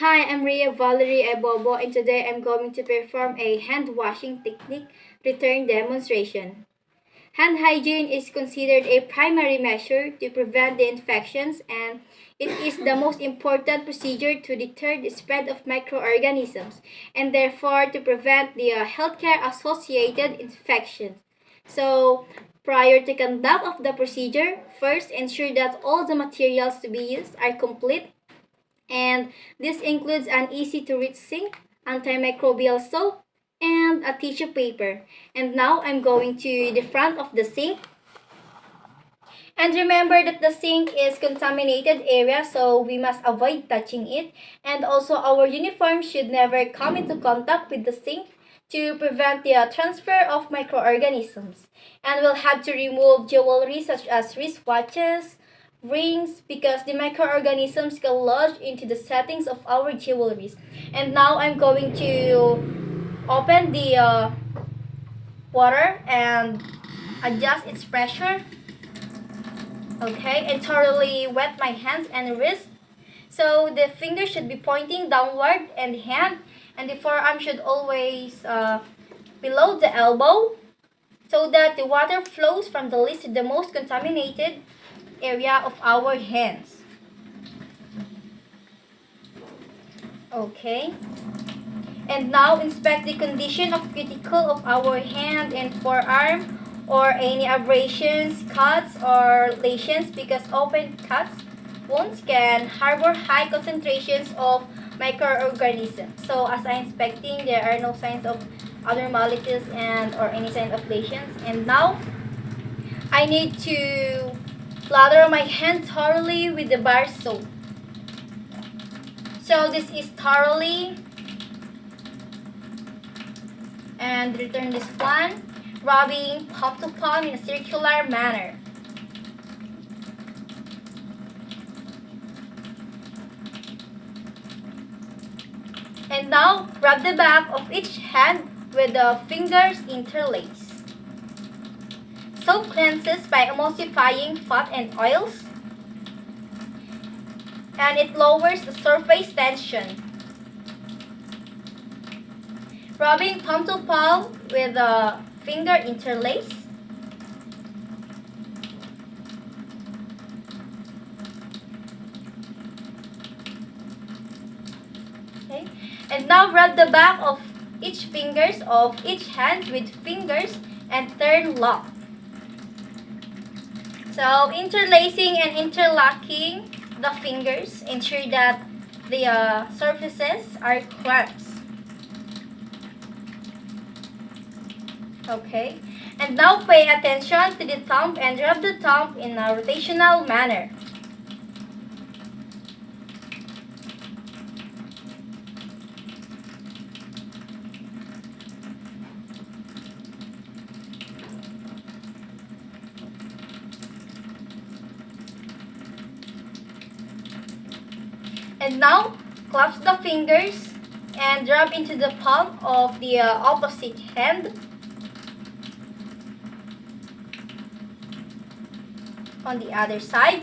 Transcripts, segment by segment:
Hi, I'm Ria Valerie Ebobo, and today I'm going to perform a hand washing technique return demonstration. Hand hygiene is considered a primary measure to prevent the infections, and it is the most important procedure to deter the spread of microorganisms and therefore to prevent the healthcare associated infections. So, prior to conduct of the procedure, first ensure that all the materials to be used are complete, and this includes an easy to reach sink, antimicrobial soap, and a tissue paper. And now I'm going to the front of the sink. And remember that the sink is contaminated area, so we must avoid touching it. And also our uniform should never come into contact with the sink to prevent the transfer of microorganisms. And we'll have to remove jewelry such as wristwatches, rings, because the microorganisms can lodge into the settings of our jewelries. And now I'm going to open the water and adjust its pressure. Okay, and thoroughly wet my hands and wrist. So the finger should be pointing downward, and the forearm should always below the elbow, so that the water flows from the least to the most contaminated area of our hands. Okay. And now inspect the condition of cuticle of our hand and forearm, or any abrasions, cuts, or lesions, because open cuts, wounds can harbor high concentrations of microorganisms. So as I'm inspecting, there are no signs of abnormalities and or any sign of lesions. And now I need to lather my hand thoroughly with the bar soap. So this is thoroughly, and return this one, rubbing palm to palm in a circular manner. And now rub the back of each hand with the fingers interlaced. Soap cleanses by emulsifying fat and oils, and it lowers the surface tension. Rubbing palm to palm with the finger interlace. Okay. And now rub the back of each fingers of each hand with fingers and turn lock. So interlacing and interlocking the fingers ensure that the surfaces are crisp. Okay, and now pay attention to the thumb and rub the thumb in a rotational manner. And now clasp the fingers and rub into the palm of the opposite hand. On the other side.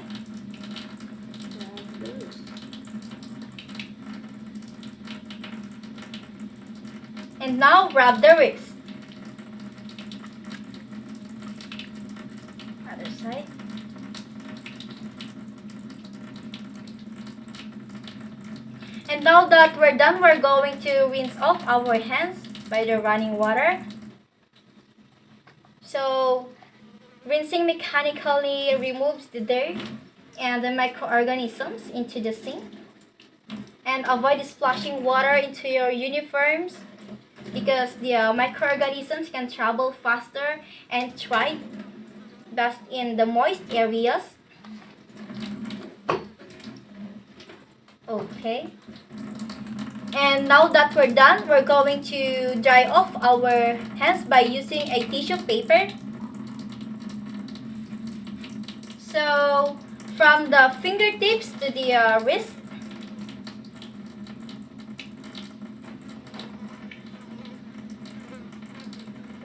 And now rub the wrist. Other side. And now that we're done, we're going to rinse off our hands by the running water. So rinsing mechanically removes the dirt and the microorganisms into the sink. And avoid splashing water into your uniforms, because the microorganisms can travel faster and thrive best in the moist areas. Okay. And now that we're done, we're going to dry off our hands by using a tissue paper. So from the fingertips to the wrist.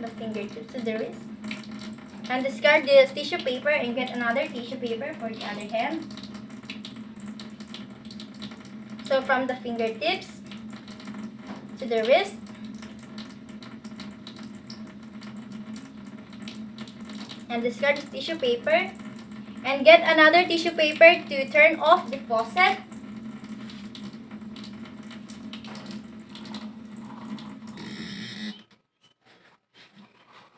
The fingertips to the wrist. And discard this tissue paper and get another tissue paper for the other hand. So from the fingertips to the wrist. And discard the tissue paper. And get another tissue paper to turn off the faucet.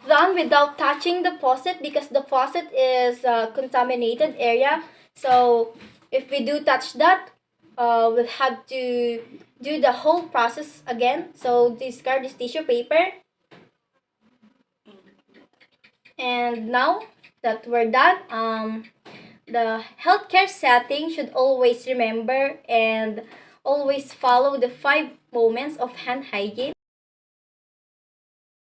Run without touching the faucet because the faucet is a contaminated area. So if we do touch that, we'll have to do the whole process again. So discard this tissue paper. And now that we're done, the healthcare setting should always remember and always follow the 5 moments of hand hygiene.